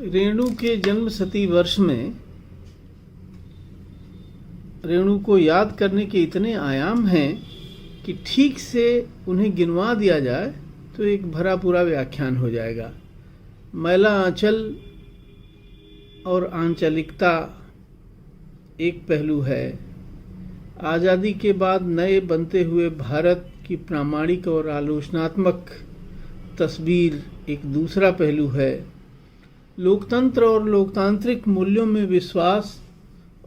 रेणु के जन्म शती वर्ष में रेणु को याद करने के इतने आयाम हैं कि ठीक से उन्हें गिनवा दिया जाए तो एक भरा पूरा व्याख्यान हो जाएगा। मैला आंचल और आंचलिकता एक पहलू है। आज़ादी के बाद नए बनते हुए भारत की प्रामाणिक और आलोचनात्मक तस्वीर एक दूसरा पहलू है। लोकतंत्र और लोकतांत्रिक मूल्यों में विश्वास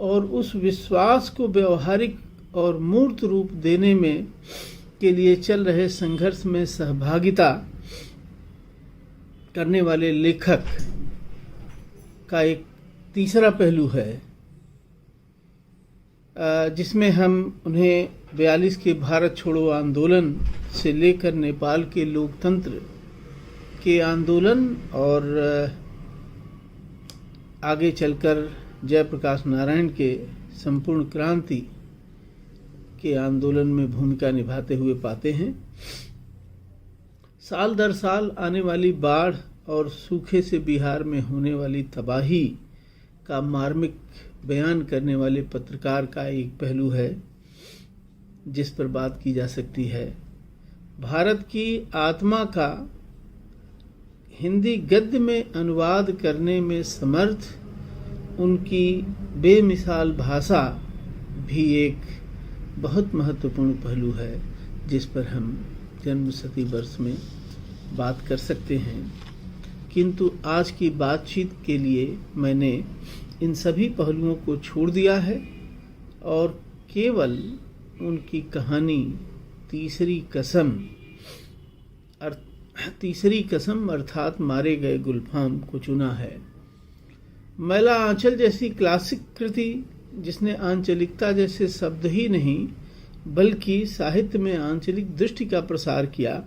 और उस विश्वास को व्यवहारिक और मूर्त रूप देने में के लिए चल रहे संघर्ष में सहभागिता करने वाले लेखक का एक तीसरा पहलू है, जिसमें हम उन्हें 42 के भारत छोड़ो आंदोलन से लेकर नेपाल के लोकतंत्र के आंदोलन और आगे चलकर जयप्रकाश नारायण के संपूर्ण क्रांति के आंदोलन में भूमिका निभाते हुए पाते हैं। साल दर साल आने वाली बाढ़ और सूखे से बिहार में होने वाली तबाही का मार्मिक बयान करने वाले पत्रकार का एक पहलू है जिस पर बात की जा सकती है। भारत की आत्मा का हिंदी गद्य में अनुवाद करने में समर्थ उनकी बेमिसाल भाषा भी एक बहुत महत्वपूर्ण पहलू है जिस पर हम जन्म शती वर्ष में बात कर सकते हैं। किंतु आज की बातचीत के लिए मैंने इन सभी पहलुओं को छोड़ दिया है और केवल उनकी कहानी तीसरी कसम अर्थात मारे गए गुलफाम को चुना है। मैला आंचल जैसी क्लासिक कृति जिसने आंचलिकता जैसे शब्द ही नहीं बल्कि साहित्य में आंचलिक दृष्टि का प्रसार किया,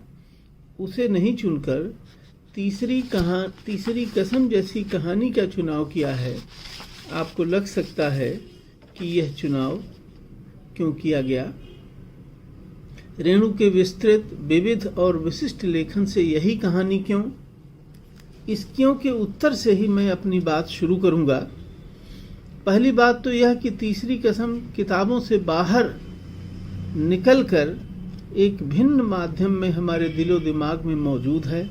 उसे नहीं चुनकर तीसरी कसम जैसी कहानी का चुनाव किया है। आपको लग सकता है कि यह चुनाव क्यों किया गया। रेणु के विस्तृत, विविध और विशिष्ट लेखन से यही कहानी क्यों? इस क्यों के उत्तर से ही मैं अपनी बात शुरू करूंगा। पहली बात तो यह कि तीसरी कसम किताबों से बाहर निकलकर एक भिन्न माध्यम में हमारे दिलो दिमाग में मौजूद है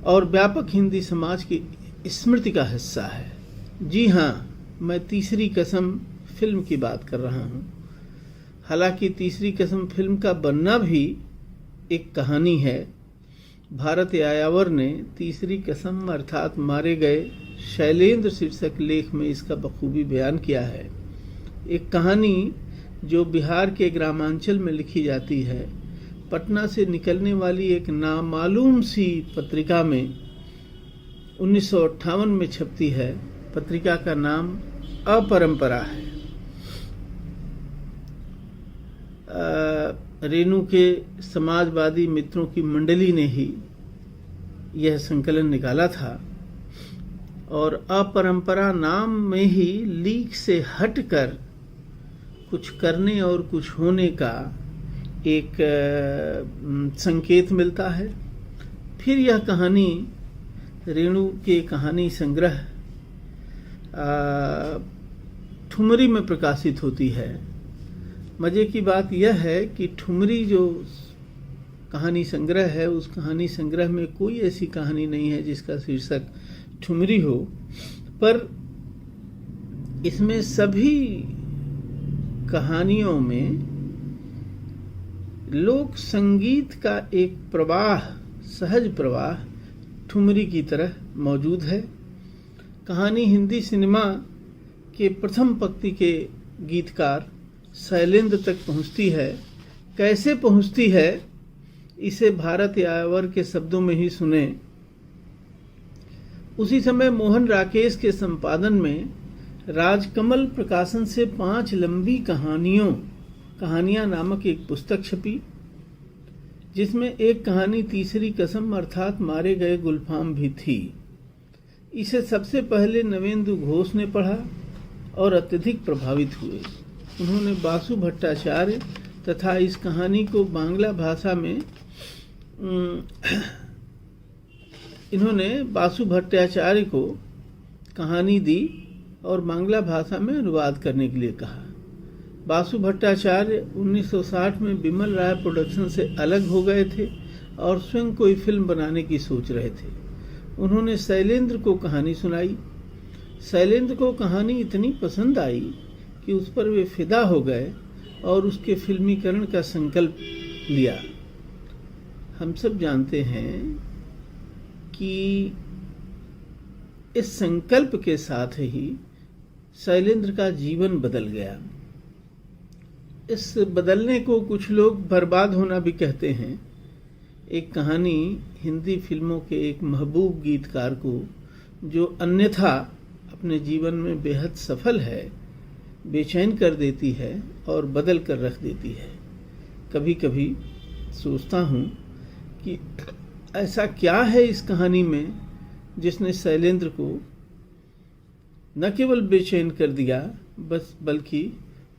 और व्यापक हिंदी समाज की स्मृति का हिस्सा है। जी हाँ, मैं तीसरी कसम फिल्म की बात कर रहा हूँ। हालांकि तीसरी कसम फिल्म का बनना भी एक कहानी है। भारत यायावर ने तीसरी कसम अर्थात मारे गए शैलेंद्र शीर्षक लेख में इसका बखूबी बयान किया है। एक कहानी जो बिहार के ग्रामांचल में लिखी जाती है। पटना से निकलने वाली एक नामालूम सी पत्रिका में 1958 में छपती है। पत्रिका का नाम अपरंपरा है। रेणु के समाजवादी मित्रों की मंडली ने ही यह संकलन निकाला था और अपरंपरा नाम में ही लीक से हटकर कुछ करने और कुछ होने का एक संकेत मिलता है। फिर यह कहानी रेणु के कहानी संग्रह ठुमरी में प्रकाशित होती है। मजे की बात यह है कि ठुमरी जो कहानी संग्रह है, उस कहानी संग्रह में कोई ऐसी कहानी नहीं है जिसका शीर्षक ठुमरी हो, पर इसमें सभी कहानियों में लोक संगीत का एक प्रवाह, सहज प्रवाह ठुमरी की तरह मौजूद है। कहानी हिंदी सिनेमा के प्रथम पंक्ति के गीतकार शैलेंद्र तक पहुंचती है। कैसे पहुंचती है, इसे भारत यायावर के शब्दों में ही सुने। उसी समय मोहन राकेश के संपादन में राजकमल प्रकाशन से 5 लंबी कहानियां नामक एक पुस्तक छपी, जिसमें एक कहानी तीसरी कसम अर्थात मारे गए गुलफाम भी थी। इसे सबसे पहले नवेंदु घोष ने पढ़ा और अत्यधिक प्रभावित हुए। उन्होंने बासु भट्टाचार्य तथा इस कहानी को बांग्ला भाषा में इन्होंने बासु भट्टाचार्य को कहानी दी और बांग्ला भाषा में अनुवाद करने के लिए कहा। बासु भट्टाचार्य 1960 में बिमल राय प्रोडक्शन से अलग हो गए थे और स्वयं कोई फिल्म बनाने की सोच रहे थे। उन्होंने शैलेंद्र को कहानी सुनाई। शैलेंद्र को कहानी इतनी पसंद आई कि उस पर वे फिदा हो गए और उसके फिल्मीकरण का संकल्प लिया। हम सब जानते हैं कि इस संकल्प के साथ ही शैलेंद्र का जीवन बदल गया। इस बदलने को कुछ लोग बर्बाद होना भी कहते हैं। एक कहानी हिंदी फिल्मों के एक महबूब गीतकार को, जो अन्यथा अपने जीवन में बेहद सफल है, बेचैन कर देती है और बदल कर रख देती है। कभी कभी सोचता हूँ कि ऐसा क्या है इस कहानी में जिसने शैलेंद्र को न केवल बेचैन कर दिया बल्कि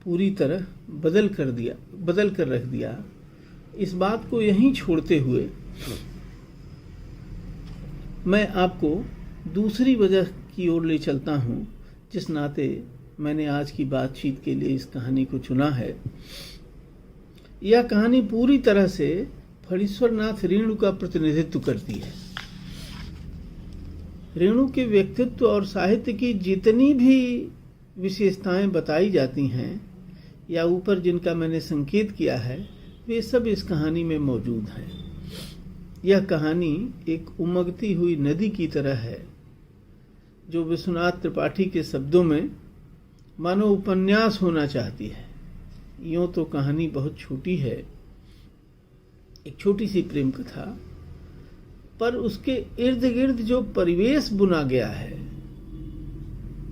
पूरी तरह बदल कर रख दिया। इस बात को यहीं छोड़ते हुए मैं आपको दूसरी वजह की ओर ले चलता हूँ, जिस नाते मैंने आज की बातचीत के लिए इस कहानी को चुना है। यह कहानी पूरी तरह से फणीश्वरनाथ रेणु का प्रतिनिधित्व करती है। रेणु के व्यक्तित्व और साहित्य की जितनी भी विशेषताएं बताई जाती हैं या ऊपर जिनका मैंने संकेत किया है, वे सब इस कहानी में मौजूद हैं। यह कहानी एक उमगती हुई नदी की तरह है, जो विश्वनाथ त्रिपाठी के शब्दों में मानो उपन्यास होना चाहती है। यूं तो कहानी बहुत छोटी है, एक छोटी सी प्रेम कथा, पर उसके इर्द गिर्द जो परिवेश बुना गया है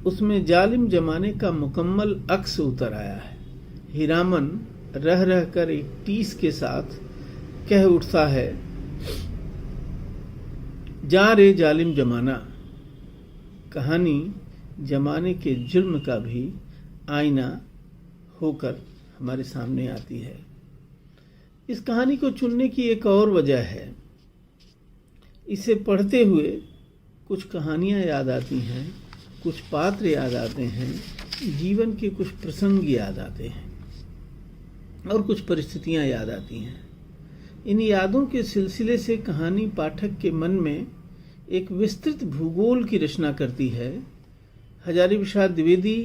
उसमें जालिम जमाने का मुकम्मल अक्स उतर आया है। हीरामन रह रह कर एक टीस के साथ कह उठता है, जा रे जालिम जमाना। कहानी जमाने के जुर्म का भी आईना होकर हमारे सामने आती है। इस कहानी को चुनने की एक और वजह है। इसे पढ़ते हुए कुछ कहानियां याद आती हैं, कुछ पात्र याद आते हैं, जीवन के कुछ प्रसंग याद आते हैं और कुछ परिस्थितियां याद आती हैं। इन यादों के सिलसिले से कहानी पाठक के मन में एक विस्तृत भूगोल की रचना करती है। हजारी प्रसाद द्विवेदी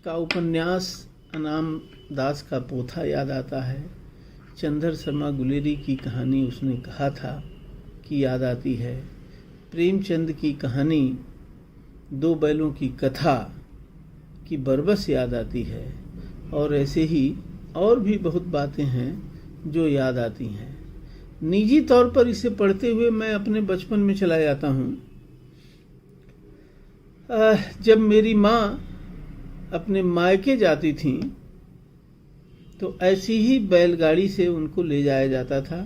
का उपन्यास अनाम दास का पोथा याद आता है। चंदर शर्मा गुलेरी की कहानी उसने कहा था की याद आती है। प्रेमचंद की कहानी दो बैलों की कथा की बरबस याद आती है और ऐसे ही और भी बहुत बातें हैं जो याद आती हैं। निजी तौर पर इसे पढ़ते हुए मैं अपने बचपन में चला जाता हूँ, जब मेरी माँ अपने मायके जाती थी तो ऐसी ही बैलगाड़ी से उनको ले जाया जाता था।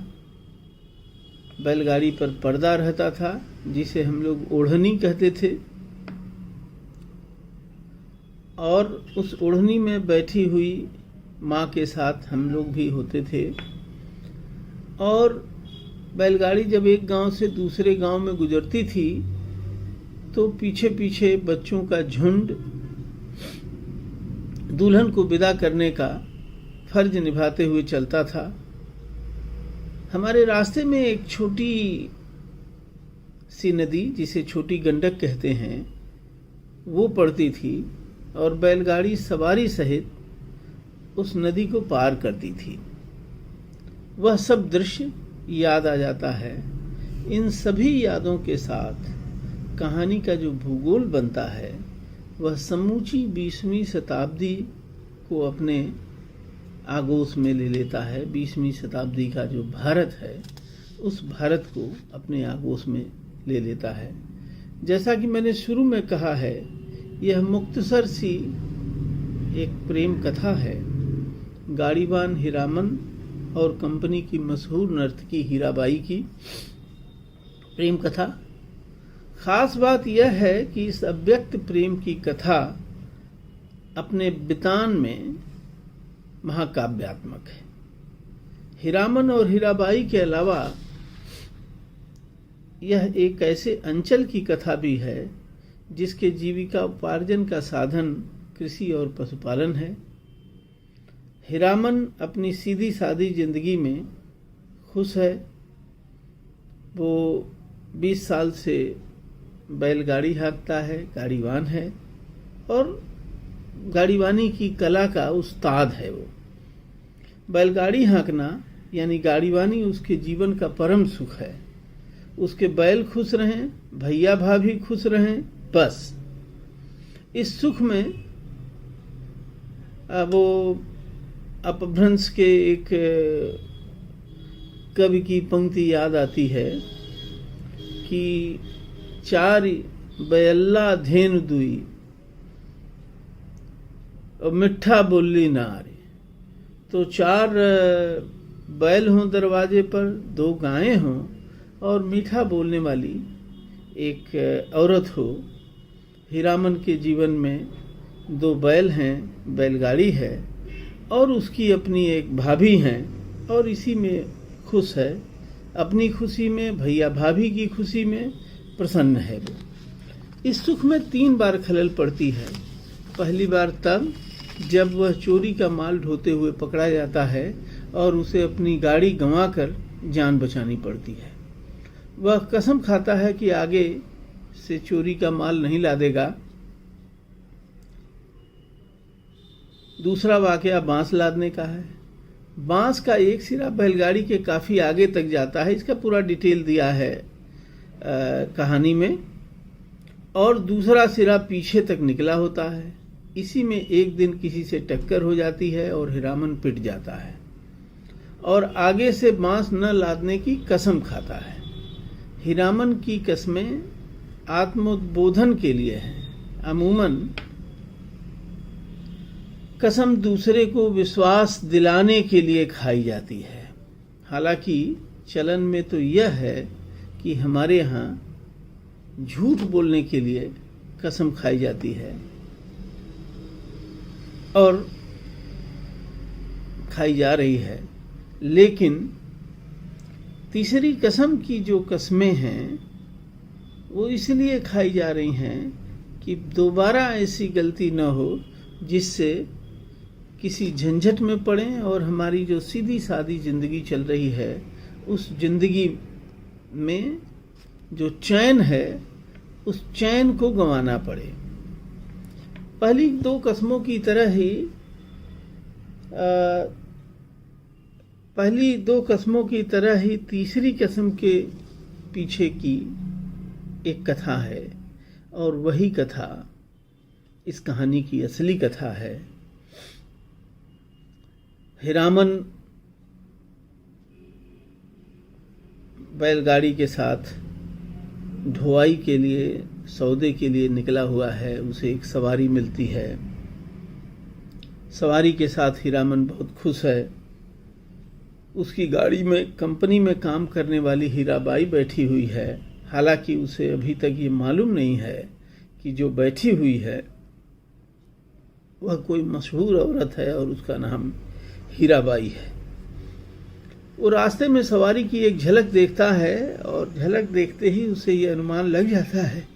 बैलगाड़ी पर पर्दा रहता था जिसे हम लोग ओढ़नी कहते थे, और उस ओढ़नी में बैठी हुई माँ के साथ हम लोग भी होते थे। और बैलगाड़ी जब एक गांव से दूसरे गांव में गुजरती थी तो पीछे पीछे बच्चों का झुंड दुल्हन को विदा करने का फर्ज निभाते हुए चलता था। हमारे रास्ते में एक छोटी सी नदी, जिसे छोटी गंडक कहते हैं, वो पड़ती थी और बैलगाड़ी सवारी सहित उस नदी को पार करती थी। वह सब दृश्य याद आ जाता है। इन सभी यादों के साथ कहानी का जो भूगोल बनता है वह समूची 20वीं शताब्दी को अपने आगोश में ले लेता है। 20वीं शताब्दी का जो भारत है उस भारत को अपने आगोश में ले लेता है। जैसा कि मैंने शुरू में कहा है, यह मुख्तसर सी एक प्रेम कथा है। गाड़ीवान हीरामन और कंपनी की मशहूर नर्तकी हीराबाई की प्रेम कथा। खास बात यह है कि इस अव्यक्त प्रेम की कथा अपने बितान में महाकाव्यात्मक है। हीरामन और हीराबाई के अलावा यह एक ऐसे अंचल की कथा भी है जिसके जीविका उपार्जन का साधन कृषि और पशुपालन है। हीरामन अपनी सीधी सादी जिंदगी में खुश है। वो 20 साल से बैलगाड़ी हाँकता है, गाड़ीवान है और गाड़ीवानी की कला का उस्ताद है। वो बैलगाड़ी हाँकना यानी गाड़ीवानी उसके जीवन का परम सुख है। उसके बैल खुश रहें, भैया भाभी खुश रहें, बस इस सुख में वो अपभ्रंश के एक कवि की पंक्ति याद आती है कि चार बैल्ला धेनु दुई और मिठा बोली नारी। तो 4 बैल हों दरवाजे पर, 2 गायें हों और मीठा बोलने वाली एक औरत हो। हीरामन के जीवन में 2 बैल हैं, बैलगाड़ी है और उसकी अपनी एक भाभी हैं और इसी में खुश है। अपनी खुशी में, भैया भाभी की खुशी में प्रसन्न है। वो इस सुख में 3 बार खलल पड़ती है। पहली बार तब जब वह चोरी का माल ढोते हुए पकड़ा जाता है और उसे अपनी गाड़ी गंवाकर जान बचानी पड़ती है। वह कसम खाता है कि आगे से चोरी का माल नहीं लादेगा। दूसरा वाकया बांस लादने का है। बांस का एक सिरा बैलगाड़ी के काफ़ी आगे तक जाता है, इसका पूरा डिटेल दिया है कहानी में, और दूसरा सिरा पीछे तक निकला होता है। इसी में एक दिन किसी से टक्कर हो जाती है और हीरामन पिट जाता है और आगे से बांस न लादने की कसम खाता है। हीरामन की कस्में आत्मोद्बोधन के लिए हैं। अमूमन कसम दूसरे को विश्वास दिलाने के लिए खाई जाती है। हालांकि चलन में तो यह है कि हमारे यहाँ झूठ बोलने के लिए कसम खाई जाती है और खाई जा रही है। लेकिन तीसरी कसम की जो कस्में हैं वो इसलिए खाई जा रही हैं कि दोबारा ऐसी गलती न हो जिससे किसी झंझट में पड़ें और हमारी जो सीधी सादी ज़िंदगी चल रही है उस ज़िंदगी में जो चैन है उस चैन को गंवाना पड़े। पहली 2 कस्मों की तरह ही पहली 2 कस्मों की तरह ही तीसरी कसम के पीछे की एक कथा है और वही कथा इस कहानी की असली कथा है। हीरामन बैलगाड़ी के साथ ढुआई के लिए, सौदे के लिए निकला हुआ है। उसे एक सवारी मिलती है। सवारी के साथ हीरामन बहुत खुश है। उसकी गाड़ी में कंपनी में काम करने वाली हीराबाई बैठी हुई है। हालांकि उसे अभी तक ये मालूम नहीं है कि जो बैठी हुई है वह कोई मशहूर औरत है और उसका नाम हीराबाई है। वो रास्ते में सवारी की एक झलक देखता है और झलक देखते ही उसे ये अनुमान लग जाता है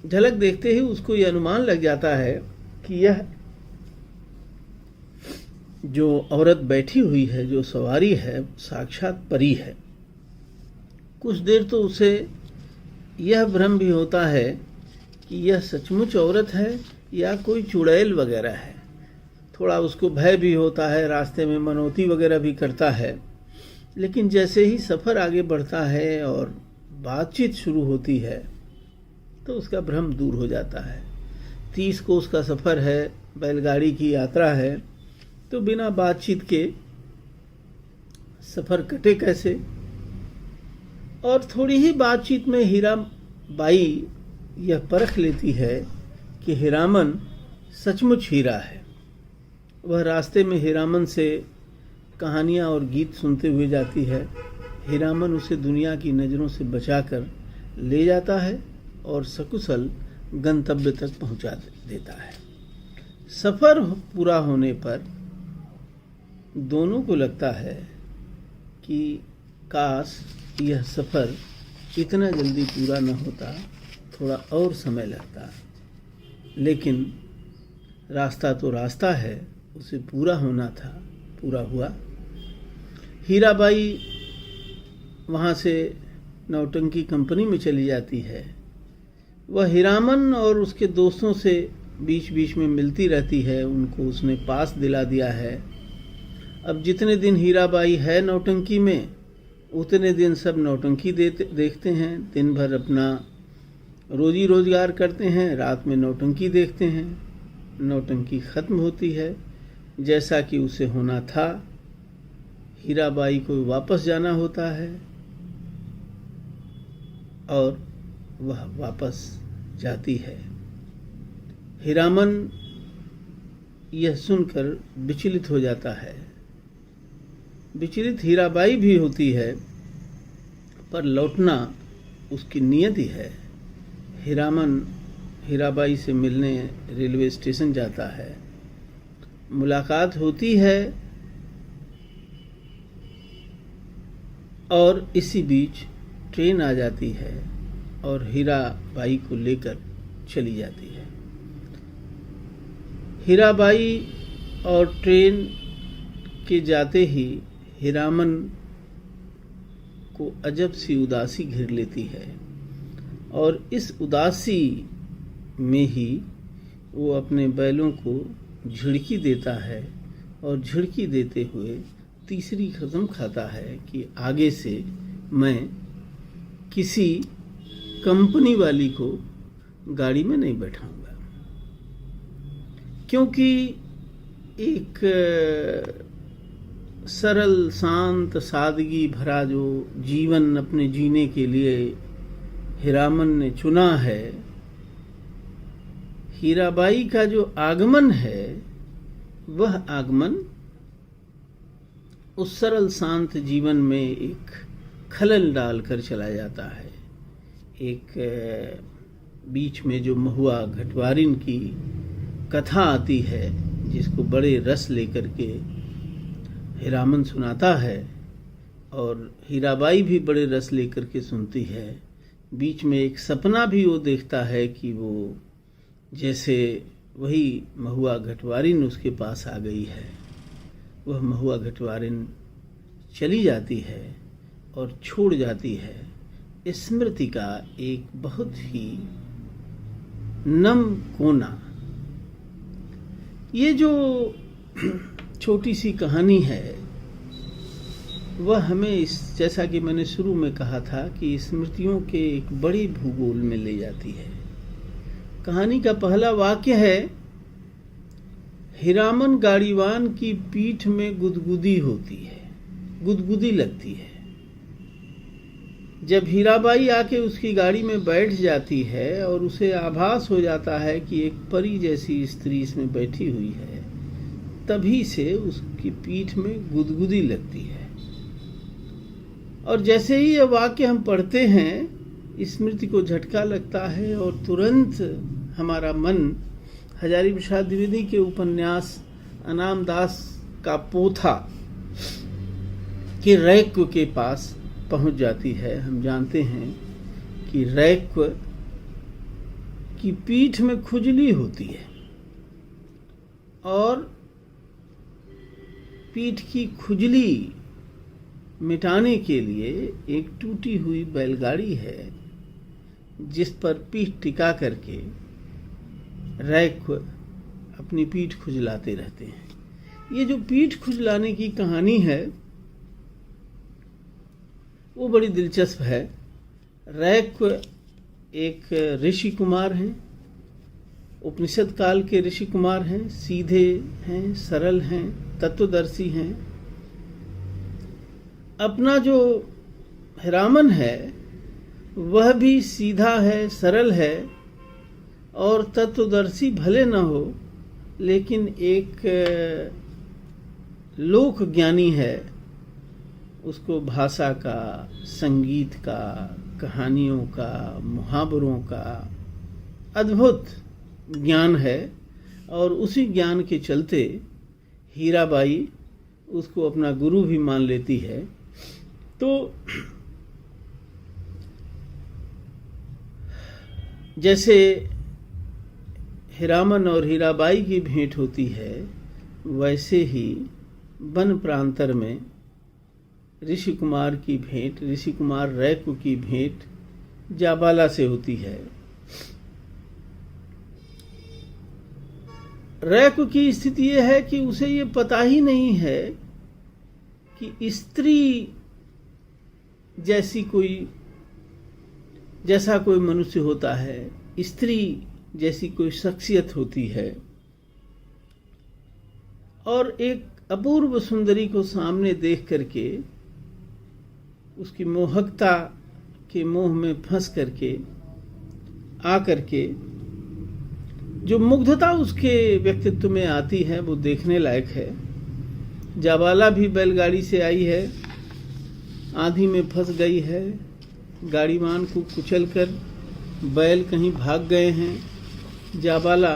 झलक देखते ही उसको ये अनुमान लग जाता है कि यह जो औरत बैठी हुई है, जो सवारी है, साक्षात परी है। कुछ देर तो उसे यह भ्रम भी होता है कि यह सचमुच औरत है या कोई चुड़ैल वगैरह है। थोड़ा उसको भय भी होता है, रास्ते में मनौती वगैरह भी करता है। लेकिन जैसे ही सफ़र आगे बढ़ता है और बातचीत शुरू होती है तो उसका भ्रम दूर हो जाता है। 30 कोस का सफ़र है, बैलगाड़ी की यात्रा है, तो बिना बातचीत के सफ़र कटे कैसे। और थोड़ी ही बातचीत में हीराबाई यह परख लेती है कि हीरामन सचमुच हीरा है। वह रास्ते में हीरामन से कहानियाँ और गीत सुनते हुए जाती है। हीरामन उसे दुनिया की नज़रों से बचाकर ले जाता है और सकुशल गंतव्य तक पहुंचा देता है। सफ़र पूरा होने पर दोनों को लगता है कि काश यह सफ़र इतना जल्दी पूरा न होता, थोड़ा और समय लगता, लेकिन रास्ता तो रास्ता है, उसे पूरा होना था, पूरा हुआ। हीराबाई वहाँ से नौटंकी कंपनी में चली जाती है। वह हीरामन और उसके दोस्तों से बीच बीच में मिलती रहती है, उनको उसने पास दिला दिया है। अब जितने दिन हीराबाई है नौटंकी में, उतने दिन सब नौटंकी देखते हैं, दिन भर अपना रोजी रोजगार करते हैं, रात में नौटंकी देखते हैं। नौटंकी ख़त्म होती है, जैसा कि उसे होना था। हीराबाई को वापस जाना होता है और वह वापस जाती है। हीरामन यह सुनकर विचलित हो जाता है। विचलित हीराबाई भी होती है, पर लौटना उसकी नियत ही है। हीरामन हीराबाई से मिलने रेलवे स्टेशन जाता है, मुलाकात होती है और इसी बीच ट्रेन आ जाती है और हीराबाई को लेकर चली जाती है। हीराबाई और ट्रेन के जाते ही हीरामन को अजब सी उदासी घेर लेती है और इस उदासी में ही वो अपने बैलों को झिड़की देता है और झिड़की देते हुए तीसरी कसम खाता है कि आगे से मैं किसी कंपनी वाली को गाड़ी में नहीं बैठाऊंगा, क्योंकि एक सरल शांत सादगी भरा जो जीवन अपने जीने के लिए हीरामन ने चुना है, हीराबाई का जो आगमन है वह आगमन उस सरल शांत जीवन में एक खलल डालकर चला जाता है। एक बीच में जो महुआ घटवारिन की कथा आती है, जिसको बड़े रस लेकर के हीरामन सुनाता है और हीराबाई भी बड़े रस लेकर के सुनती है। बीच में एक सपना भी वो देखता है कि वो जैसे वही महुआ घटवारिन उसके पास आ गई है। वह महुआ घटवारिन चली जाती है और छोड़ जाती है स्मृति का एक बहुत ही नम कोना। ये जो छोटी सी कहानी है वह हमें जैसा कि मैंने शुरू में कहा था कि स्मृतियों के एक बड़ी भूगोल में ले जाती है। कहानी का पहला वाक्य है, हीरामन गाड़ीवान की पीठ में गुदगुदी होती है, गुदगुदी लगती है। जब हीराबाई आके उसकी गाड़ी में बैठ जाती है और उसे आभास हो जाता है कि एक परी जैसी स्त्री इसमें बैठी हुई है, तभी से उसकी पीठ में गुदगुदी लगती है। और जैसे ही यह वाक्य हम पढ़ते हैं, स्मृति को झटका लगता है और तुरंत हमारा मन हजारी प्रसाद द्विवेदी के उपन्यास अनाम दास का पोथा के रैक्व के पास पहुंच जाती है। हम जानते हैं कि रैक्व की पीठ में खुजली होती है और पीठ की खुजली मिटाने के लिए एक टूटी हुई बैलगाड़ी है, जिस पर पीठ टिका करके रैक्व अपनी पीठ खुजलाते रहते हैं। ये जो पीठ खुजलाने की कहानी है वो बड़ी दिलचस्प है। रैक्व एक ऋषि कुमार हैं, उपनिषद काल के ऋषि कुमार हैं, सीधे हैं, सरल हैं, तत्वदर्शी हैं। अपना जो हीरामन है वह भी सीधा है, सरल है और तत्वदर्शी भले न हो, लेकिन एक लोक ज्ञानी है। उसको भाषा का, संगीत का, कहानियों का, मुहावरों का अद्भुत ज्ञान है और उसी ज्ञान के चलते हीराबाई उसको अपना गुरु भी मान लेती है तो जैसे हीरामन और हीराबाई की भेंट होती है, वैसे ही वन प्रांतर में ऋषि कुमार की भेंट, ऋषि कुमार रैकु की भेंट जाबाला से होती है। रैकु की स्थिति यह है कि उसे ये पता ही नहीं है कि स्त्री जैसा कोई मनुष्य होता है, स्त्री जैसी कोई शख्सियत होती है। और एक अपूर्व सुंदरी को सामने देख करके उसकी मोहकता के मोह में फंस करके आकर के जो मुग्धता उसके व्यक्तित्व में आती है वो देखने लायक है। जाबाला भी बैलगाड़ी से आई है, आंधी में फंस गई है, गाड़ीवान को कुचलकर बैल कहीं भाग गए हैं। जाबाला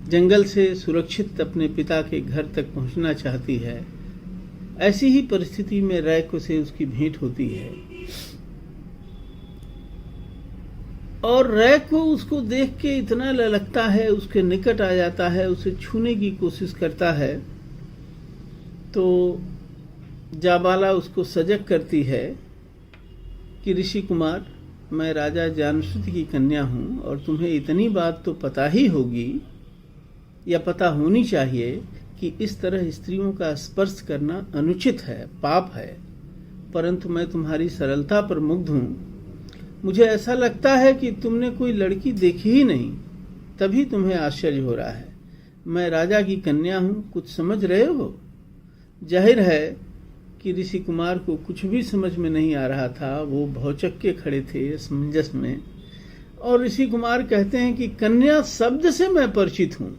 जंगल से सुरक्षित अपने पिता के घर तक पहुंचना चाहती है। ऐसी ही परिस्थिति में रैकु से उसकी भेंट होती है और रैकु उसको देख के इतना ललकता है, उसके निकट आ जाता है, उसे छूने की कोशिश करता है। तो जाबाला उसको सजग करती है कि ऋषि कुमार, मैं राजा जानश्रुति की कन्या हूं और तुम्हें इतनी बात तो पता ही होगी या पता होनी चाहिए कि इस तरह स्त्रियों का स्पर्श करना अनुचित है, पाप है। परंतु मैं तुम्हारी सरलता पर मुग्ध हूं। मुझे ऐसा लगता है कि तुमने कोई लड़की देखी ही नहीं, तभी तुम्हें आश्चर्य हो रहा है। मैं राजा की कन्या हूं, कुछ समझ रहे हो? जाहिर है कि ऋषि कुमार को कुछ भी समझ में नहीं आ रहा था। वो भौचक के खड़े थे असमंजस में। और ऋषि कुमार कहते हैं कि कन्या शब्द से मैं परिचित हूं,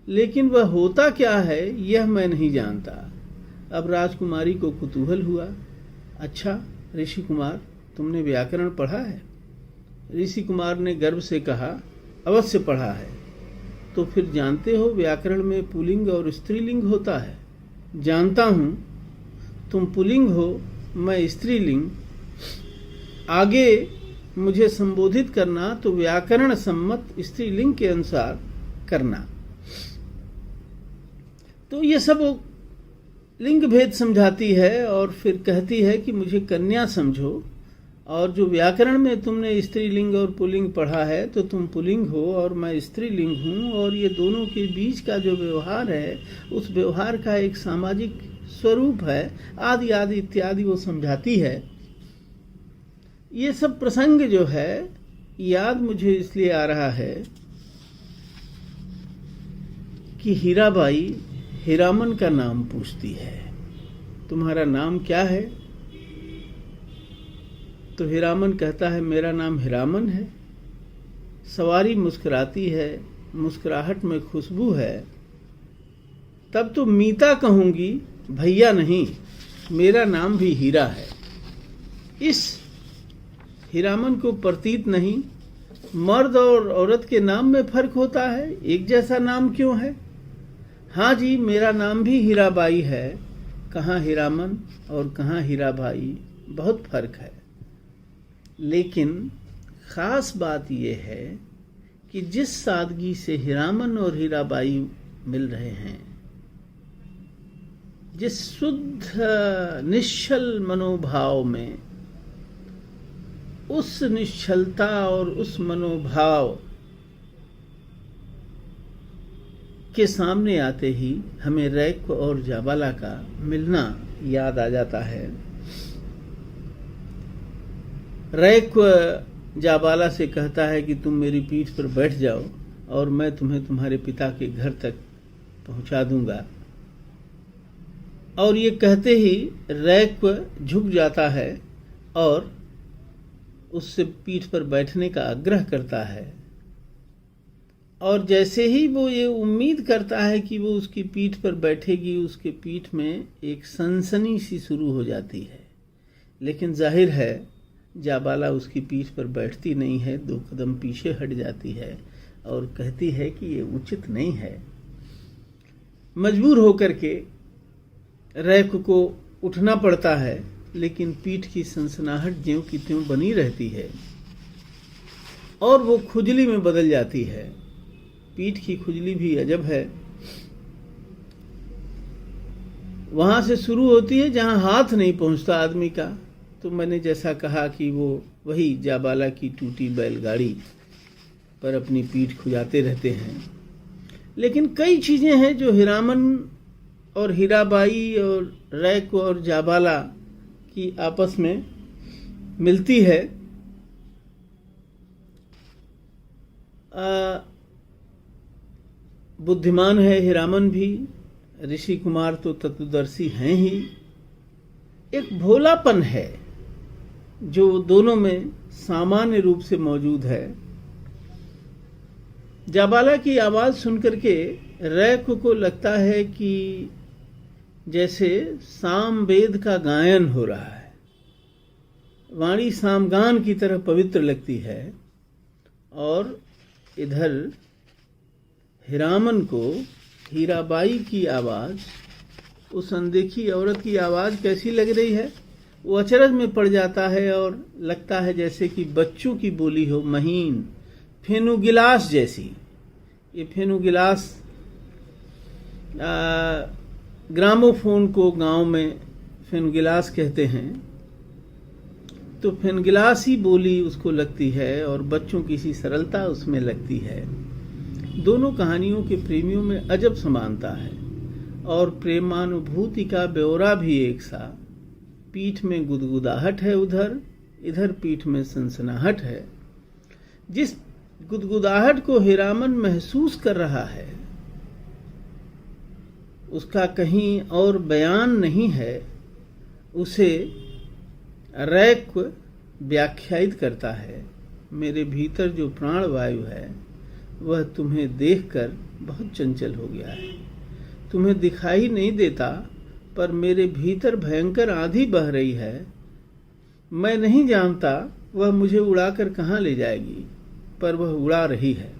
लेकिन वह होता क्या है यह मैं नहीं जानता। अब राजकुमारी को कुतूहल हुआ, अच्छा ऋषि कुमार, तुमने व्याकरण पढ़ा है? ऋषि कुमार ने गर्व से कहा, अवश्य पढ़ा है। तो फिर जानते हो व्याकरण में पुल्लिंग और स्त्रीलिंग होता है? जानता हूं। तुम पुल्लिंग हो, मैं स्त्रीलिंग। आगे मुझे संबोधित करना तो व्याकरण सम्मत स्त्रीलिंग के अनुसार करना। तो ये सब लिंग भेद समझाती है और फिर कहती है कि मुझे कन्या समझो, और जो व्याकरण में तुमने स्त्रीलिंग और पुल्लिंग पढ़ा है तो तुम पुल्लिंग हो और मैं स्त्रीलिंग हूँ, और ये दोनों के बीच का जो व्यवहार है उस व्यवहार का एक सामाजिक स्वरूप है, आदि आदि इत्यादि वो समझाती है। ये सब प्रसंग जो है याद मुझे इसलिए आ रहा है कि हीराबाई हीरामन का नाम पूछती है, तुम्हारा नाम क्या है? तो हीरामन कहता है, मेरा नाम हीरामन है। सवारी मुस्कुराती है, मुस्कुराहट में खुशबू है। तब तो मीता कहूंगी, भैया नहीं, मेरा नाम भी हीरा है। इस हीरामन को प्रतीत नहीं, मर्द और औरत के नाम में फर्क होता है, एक जैसा नाम क्यों है? हाँ जी, मेरा नाम भी हीराबाई है। कहाँ हीरामन और कहाँ हीराबाई, बहुत फर्क है। लेकिन खास बात यह है कि जिस सादगी से हीरामन और हीराबाई मिल रहे हैं, जिस शुद्ध निश्चल मनोभाव में, उस निश्चलता और उस मनोभाव के सामने आते ही हमें रैकु और जाबाला का मिलना याद आ जाता है। रैकु जाबाला से कहता है कि तुम मेरी पीठ पर बैठ जाओ और मैं तुम्हें तुम्हारे पिता के घर तक पहुंचा दूंगा। और ये कहते ही रैकु झुक जाता है और उससे पीठ पर बैठने का आग्रह करता है। और जैसे ही वो ये उम्मीद करता है कि वो उसकी पीठ पर बैठेगी, उसके पीठ में एक सनसनी सी शुरू हो जाती है। लेकिन जाहिर है जाबाला उसकी पीठ पर बैठती नहीं है, 2 कदम पीछे हट जाती है और कहती है कि ये उचित नहीं है। मजबूर होकर के रैकु को उठना पड़ता है, लेकिन पीठ की सनसनाहट ज्यों की त्यों बनी रहती है और वो खुजली में बदल जाती है। पीठ की खुजली भी अजब है, वहां से शुरू होती है जहां हाथ नहीं पहुंचता आदमी का। तो मैंने जैसा कहा कि वो वही जाबाला की टूटी बैलगाड़ी पर अपनी पीठ खुजाते रहते हैं। लेकिन कई चीजें हैं जो हीरामन और हीराबाई और रैक और जाबाला की आपस में मिलती है। बुद्धिमान है हीरामन भी, ऋषि कुमार तो तत्वदर्शी हैं ही। एक भोलापन है जो दोनों में सामान्य रूप से मौजूद है। जाबाला की आवाज सुनकर के रैक को लगता है कि जैसे सामवेद का गायन हो रहा है, वाणी सामगान की तरह पवित्र लगती है। और इधर हीरामन को हीराबाई की आवाज, उस अनदेखी औरत की आवाज कैसी लग रही है, वो अचरज में पड़ जाता है और लगता है जैसे कि बच्चों की बोली हो, महीन फेनु गिलास जैसी। ये फेनु गिलास ग्रामोफोन को गांव में फेनु गिलास कहते हैं। तो फेनु गिलास ही बोली उसको लगती है और बच्चों की सी सरलता उसमें लगती है। दोनों कहानियों के प्रेमियों में अजब समानता है और प्रेमानुभूति का ब्यौरा भी एक सा। पीठ में गुदगुदाहट है, उधर इधर पीठ में सनसनाहट है। जिस गुदगुदाहट को हीरामन महसूस कर रहा है उसका कहीं और बयान नहीं है, उसे रैक व्याख्यायित करता है। मेरे भीतर जो प्राण वायु है वह तुम्हें देखकर बहुत चंचल हो गया है। तुम्हें दिखाई नहीं देता, पर मेरे भीतर भयंकर आंधी बह रही है। मैं नहीं जानता वह मुझे उड़ाकर कहाँ ले जाएगी, पर वह उड़ा रही है।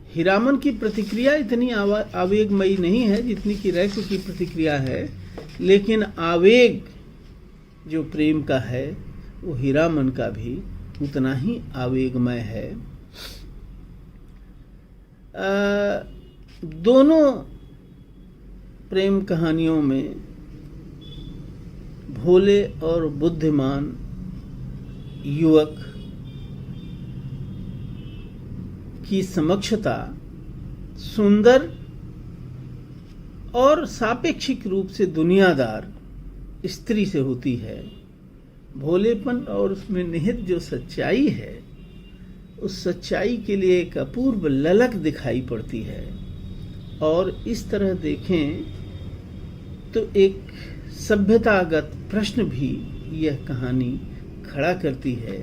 हीरामन की प्रतिक्रिया इतनी आवेगमयी नहीं है जितनी कि रैक की प्रतिक्रिया है, लेकिन आवेग जो प्रेम का है वो हीरामन का भी उतना ही आवेगमय है। दोनों प्रेम कहानियों में भोले और बुद्धिमान युवक की समक्षता सुंदर और सापेक्षिक रूप से दुनियादार स्त्री से होती है। भोलेपन और उसमें निहित जो सच्चाई है, उस सच्चाई के लिए एक अपूर्व ललक दिखाई पड़ती है। और इस तरह देखें तो एक सभ्यतागत प्रश्न भी यह कहानी खड़ा करती है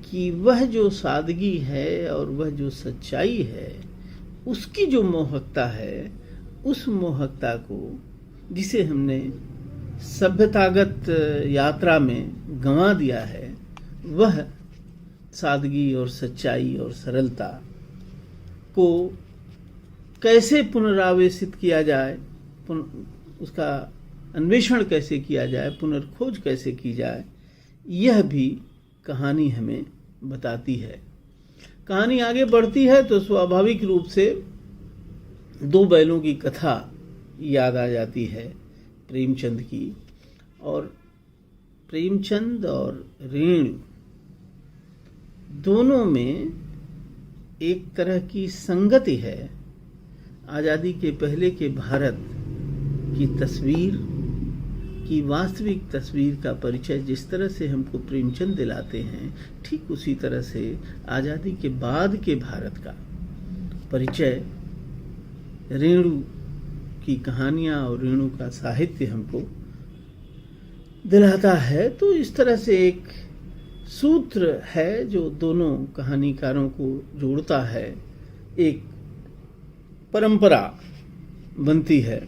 कि वह जो सादगी है और वह जो सच्चाई है, उसकी जो मोहकता है, उस मोहकता को जिसे हमने सभ्यतागत यात्रा में गंवा दिया है, वह सादगी और सच्चाई और सरलता को कैसे पुनरावेशित किया जाए, उसका अन्वेषण कैसे किया जाए, पुनर्खोज कैसे की जाए, यह भी कहानी हमें बताती है। कहानी आगे बढ़ती है तो स्वाभाविक रूप से दो बैलों की कथा याद आ जाती है प्रेमचंद की। और प्रेमचंद और रेणु दोनों में एक तरह की संगति है। आज़ादी के पहले के भारत की तस्वीर की वास्तविक तस्वीर का परिचय जिस तरह से हमको प्रेमचंद दिलाते हैं, ठीक उसी तरह से आज़ादी के बाद के भारत का परिचय रेणु की कहानियाँ और रेणु का साहित्य हमको दिलाता है। तो इस तरह से एक सूत्र है जो दोनों कहानीकारों को जोड़ता है, एक परंपरा बनती है।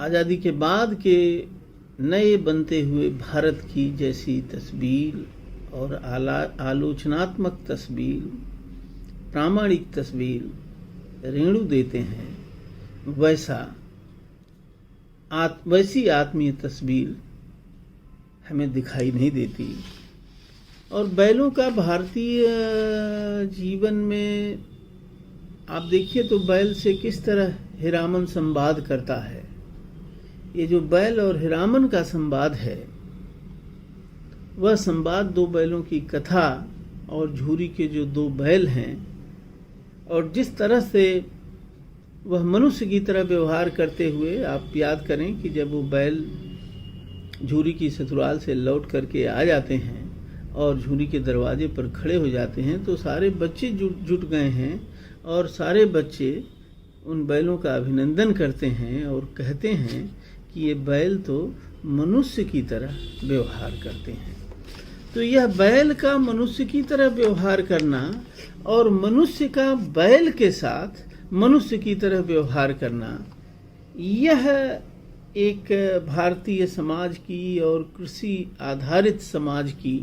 आज़ादी के बाद के नए बनते हुए भारत की जैसी तस्वीर और आलोचनात्मक तस्वीर, प्रामाणिक तस्वीर रेणु देते हैं, वैसी आत्मीय तस्वीर हमें दिखाई नहीं देती। और बैलों का भारतीय जीवन में आप देखिए तो बैल से किस तरह हीरामन संवाद करता है। ये जो बैल और हीरामन का संवाद है, वह संवाद दो बैलों की कथा और झूरी के जो दो बैल हैं, और जिस तरह से वह मनुष्य की तरह व्यवहार करते हुए, आप याद करें कि जब वो बैल झूरी की ससुराल से लौट करके आ जाते हैं और झूरी के दरवाजे पर खड़े हो जाते हैं, तो सारे बच्चे जुट गए हैं और सारे बच्चे उन बैलों का अभिनंदन करते हैं और कहते हैं कि ये बैल तो मनुष्य की तरह व्यवहार करते हैं। तो यह बैल का मनुष्य की तरह व्यवहार करना और मनुष्य का बैल के साथ मनुष्य की तरह व्यवहार करना, यह एक भारतीय समाज की और कृषि आधारित समाज की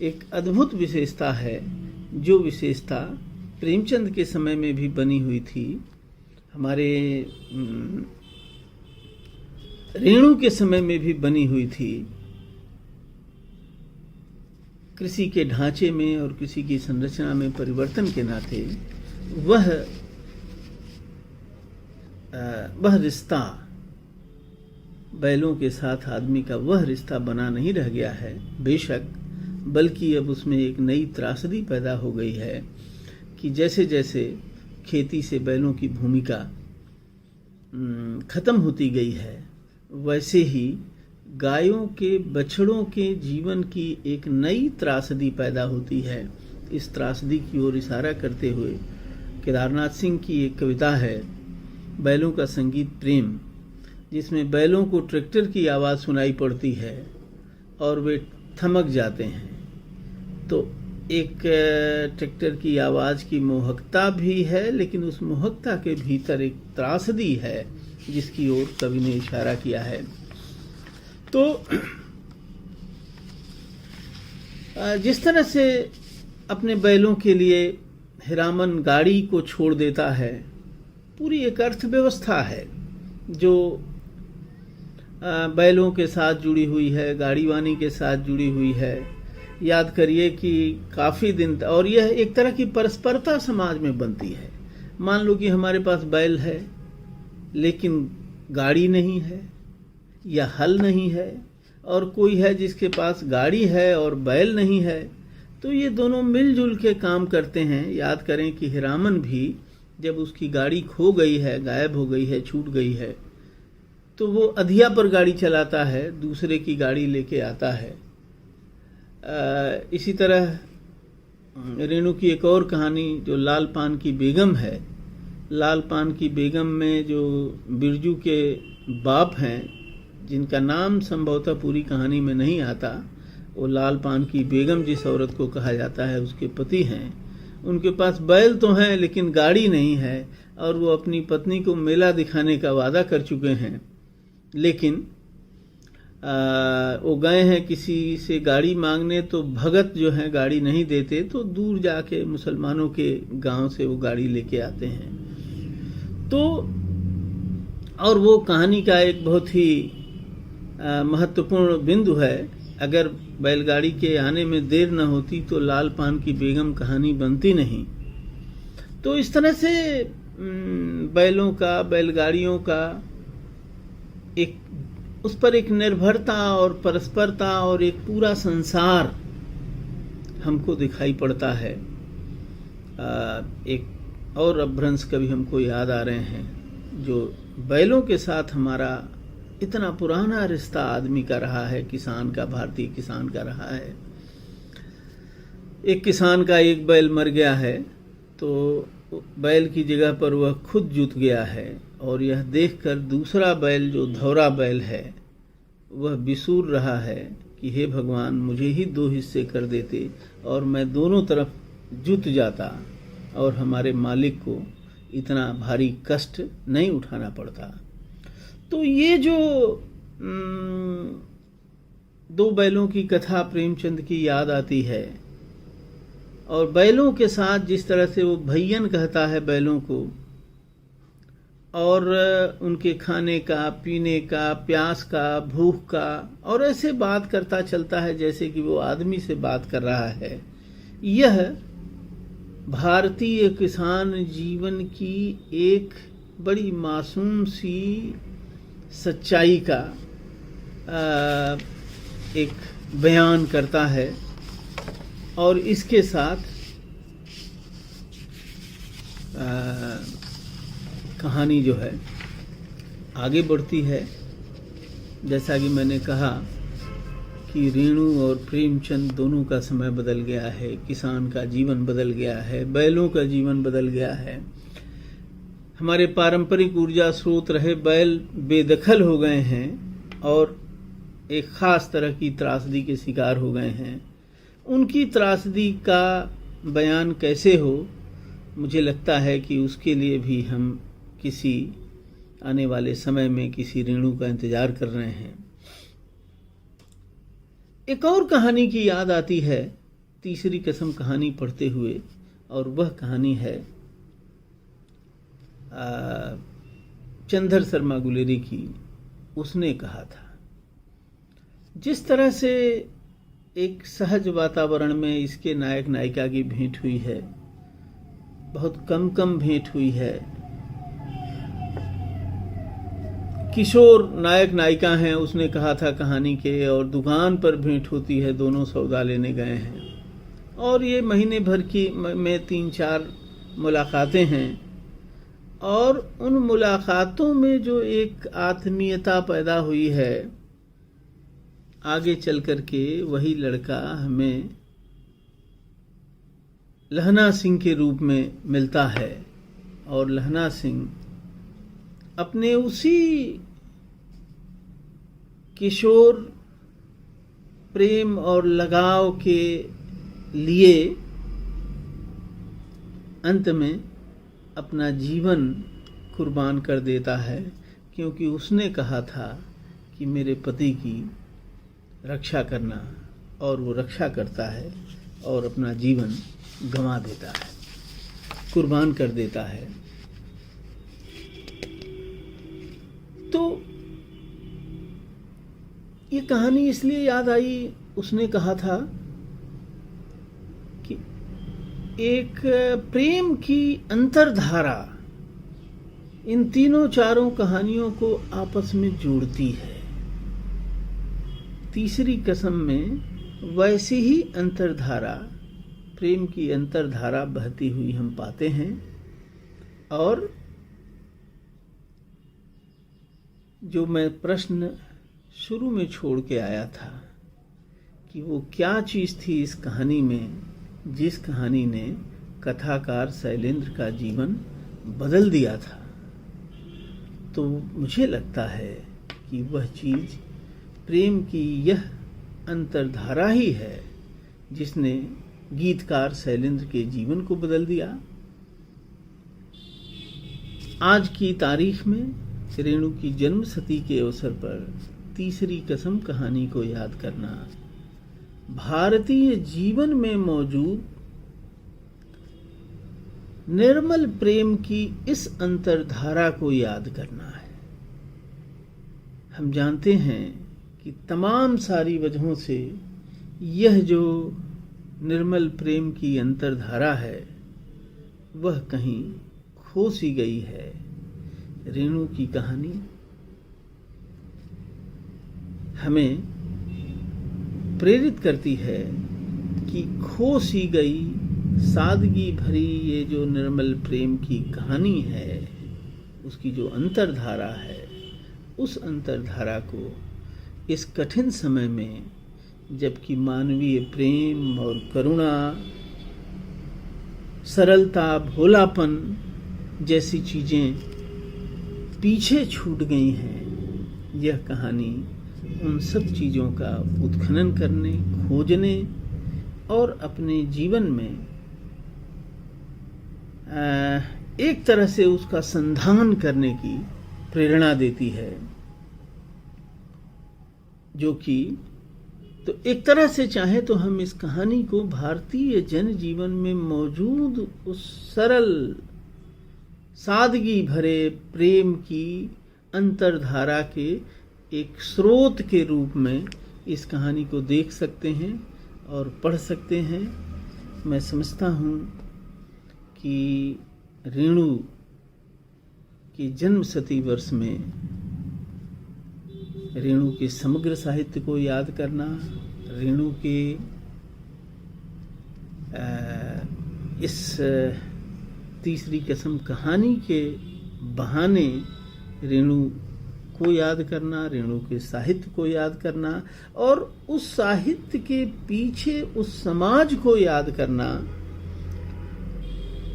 एक अद्भुत विशेषता है, जो विशेषता प्रेमचंद के समय में भी बनी हुई थी, हमारे रेणु के समय में भी बनी हुई थी। कृषि के ढांचे में और कृषि की संरचना में परिवर्तन के नाते वह रिश्ता, बैलों के साथ आदमी का वह रिश्ता बना नहीं रह गया है बेशक, बल्कि अब उसमें एक नई त्रासदी पैदा हो गई है कि जैसे जैसे खेती से बैलों की भूमिका खत्म होती गई है, वैसे ही गायों के बछड़ों के जीवन की एक नई त्रासदी पैदा होती है। इस त्रासदी की ओर इशारा करते हुए केदारनाथ सिंह की एक कविता है, बैलों का संगीत प्रेम, जिसमें बैलों को ट्रैक्टर की आवाज़ सुनाई पड़ती है और वे थमक जाते हैं। तो एक ट्रैक्टर की आवाज़ की मोहकता भी है, लेकिन उस मोहकता के भीतर एक त्रासदी है जिसकी ओर कवि ने इशारा किया है। तो जिस तरह से अपने बैलों के लिए हीरामन गाड़ी को छोड़ देता है, पूरी एक अर्थव्यवस्था है जो बैलों के साथ जुड़ी हुई है, गाड़ीवानी के साथ जुड़ी हुई है। याद करिए कि काफ़ी दिन, और यह एक तरह की परस्परता समाज में बनती है। मान लो कि हमारे पास बैल है लेकिन गाड़ी नहीं है या हल नहीं है, और कोई है जिसके पास गाड़ी है और बैल नहीं है, तो ये दोनों मिलजुल के काम करते हैं। याद करें कि हीरामन भी जब उसकी गाड़ी खो गई है, गायब हो गई है, छूट गई है, तो वो अधिया पर गाड़ी चलाता है, दूसरे की गाड़ी लेके आता है। इसी तरह रेणु की एक और कहानी जो लाल पान की बेगम है, लाल पान की बेगम में जो बिरजू के बाप हैं, जिनका नाम संभवतः पूरी कहानी में नहीं आता, वो लाल पान की बेगम जिस औरत को कहा जाता है उसके पति हैं। उनके पास बैल तो हैं लेकिन गाड़ी नहीं है, और वो अपनी पत्नी को मेला दिखाने का वादा कर चुके हैं, लेकिन वो गए हैं किसी से गाड़ी मांगने, तो भगत जो हैं गाड़ी नहीं देते, तो दूर जाके मुसलमानों के गांव से वो गाड़ी लेके आते हैं। तो और वो कहानी का एक बहुत ही महत्वपूर्ण बिंदु है। अगर बैलगाड़ी के आने में देर न होती तो लाल पान की बेगम कहानी बनती नहीं। तो इस तरह से बैलों का, बैलगाड़ियों का एक, उस पर एक निर्भरता और परस्परता और एक पूरा संसार हमको दिखाई पड़ता है। एक और अपभ्रंश कवि हमको याद आ रहे हैं, जो बैलों के साथ हमारा इतना पुराना रिश्ता आदमी का रहा है, किसान का, भारतीय किसान का रहा है। एक किसान का एक बैल मर गया है, तो बैल की जगह पर वह खुद जुत गया है, और यह देखकर दूसरा बैल जो धौरा बैल है वह बिसूर रहा है कि हे भगवान, मुझे ही 2 हिस्से कर देते और मैं दोनों तरफ जुत जाता और हमारे मालिक को इतना भारी कष्ट नहीं उठाना पड़ता। तो ये जो 2 बैलों की कथा प्रेमचंद की याद आती है, और बैलों के साथ जिस तरह से वो भैयन कहता है बैलों को, और उनके खाने का, पीने का, प्यास का, भूख का, और ऐसे बात करता चलता है जैसे कि वो आदमी से बात कर रहा है। यह भारतीय किसान जीवन की एक बड़ी मासूम सी सच्चाई का एक बयान करता है, और इसके साथ कहानी जो है आगे बढ़ती है। जैसा कि मैंने कहा कि रेणु और प्रेमचंद दोनों का समय बदल गया है, किसान का जीवन बदल गया है, बैलों का जीवन बदल गया है। हमारे पारंपरिक ऊर्जा स्रोत रहे बैल बेदखल हो गए हैं और एक ख़ास तरह की त्रासदी के शिकार हो गए हैं। उनकी त्रासदी का बयान कैसे हो, मुझे लगता है कि उसके लिए भी हम किसी आने वाले समय में किसी रेणु का इंतज़ार कर रहे हैं। एक और कहानी की याद आती है तीसरी कसम कहानी पढ़ते हुए, और वह कहानी है चंदर शर्मा गुलेरी की। उसने कहा था, जिस तरह से एक सहज वातावरण में इसके नायक नायिका की भेंट हुई है, बहुत कम भेंट हुई है। किशोर नायक नायिका हैं, उसने कहा था कहानी के, और दुकान पर भेंट होती है, दोनों सौदा लेने गए हैं, और ये महीने भर की में 3-4 मुलाकातें हैं, और उन मुलाकातों में जो एक आत्मीयता पैदा हुई है, आगे चल कर के वही लड़का हमें लहना सिंह के रूप में मिलता है, और लहना सिंह अपने उसी किशोर प्रेम और लगाव के लिए अंत में अपना जीवन कुर्बान कर देता है, क्योंकि उसने कहा था कि मेरे पति की रक्षा करना, और वो रक्षा करता है और अपना जीवन गंवा देता है, कुर्बान कर देता है। तो ये कहानी इसलिए याद आई, उसने कहा था कि एक प्रेम की अंतर्धारा इन तीनों चारों कहानियों को आपस में जोड़ती है। तीसरी कसम में वैसी ही अंतर्धारा, प्रेम की अंतर्धारा बहती हुई हम पाते हैं, और जो मैं प्रश्न शुरू में छोड़ के आया था कि वो क्या चीज़ थी इस कहानी में, जिस कहानी ने कथाकार शैलेंद्र का जीवन बदल दिया था, तो मुझे लगता है कि वह चीज़ प्रेम की यह अंतर्धारा ही है जिसने गीतकार शैलेंद्र के जीवन को बदल दिया। आज की तारीख में रेणु की जन्मशती के अवसर पर तीसरी कसम कहानी को याद करना, भारतीय जीवन में मौजूद निर्मल प्रेम की इस अंतर्धारा को याद करना है। हम जानते हैं कि तमाम सारी वजहों से यह जो निर्मल प्रेम की अंतर्धारा है वह कहीं खो सी गई है। रेणु की कहानी हमें प्रेरित करती है कि खो सी गई सादगी भरी ये जो निर्मल प्रेम की कहानी है, उसकी जो अंतर्धारा है, उस अंतर्धारा को इस कठिन समय में, जबकि मानवीय प्रेम और करुणा, सरलता, भोलापन जैसी चीज़ें पीछे छूट गई हैं, यह कहानी उन सब चीज़ों का उत्खनन करने, खोजने और अपने जीवन में एक तरह से उसका संधान करने की प्रेरणा देती है, जो कि तो एक तरह से चाहे तो हम इस कहानी को भारतीय जन जीवन में मौजूद उस सरल सादगी भरे प्रेम की अंतर्धारा के एक स्रोत के रूप में इस कहानी को देख सकते हैं और पढ़ सकते हैं। मैं समझता हूँ कि रेणु की जन्म शती वर्ष में रेणु के समग्र साहित्य को याद करना, रेणु के इस तीसरी कसम कहानी के बहाने रेणु को याद करना, रेणु के साहित्य को याद करना और उस साहित्य के पीछे उस समाज को याद करना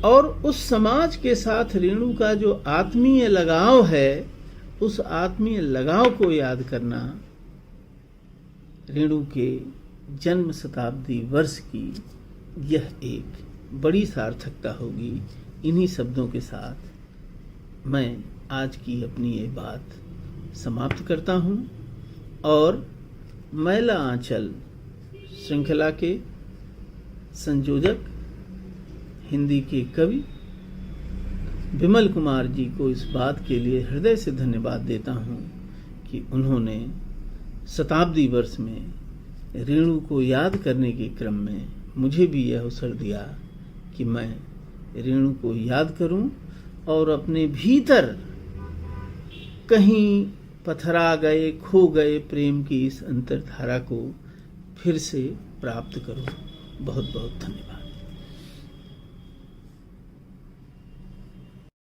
और उस समाज के साथ रेणु का जो आत्मीय लगाव है, उस आत्मीय लगाव को याद करना रेणु के जन्म शताब्दी वर्ष की यह एक बड़ी सार्थकता होगी। इन्हीं शब्दों के साथ मैं आज की अपनी ये बात समाप्त करता हूँ और मैला आंचल श्रृंखला के संयोजक हिंदी के कवि विमल कुमार जी को इस बात के लिए हृदय से धन्यवाद देता हूँ कि उन्होंने शताब्दी वर्ष में रेणु को याद करने के क्रम में मुझे भी यह अवसर दिया कि मैं रेणु को याद करूं और अपने भीतर कहीं पथरा गए खो गए प्रेम की इस अंतर्धारा को फिर से प्राप्त करूं। बहुत बहुत धन्यवाद।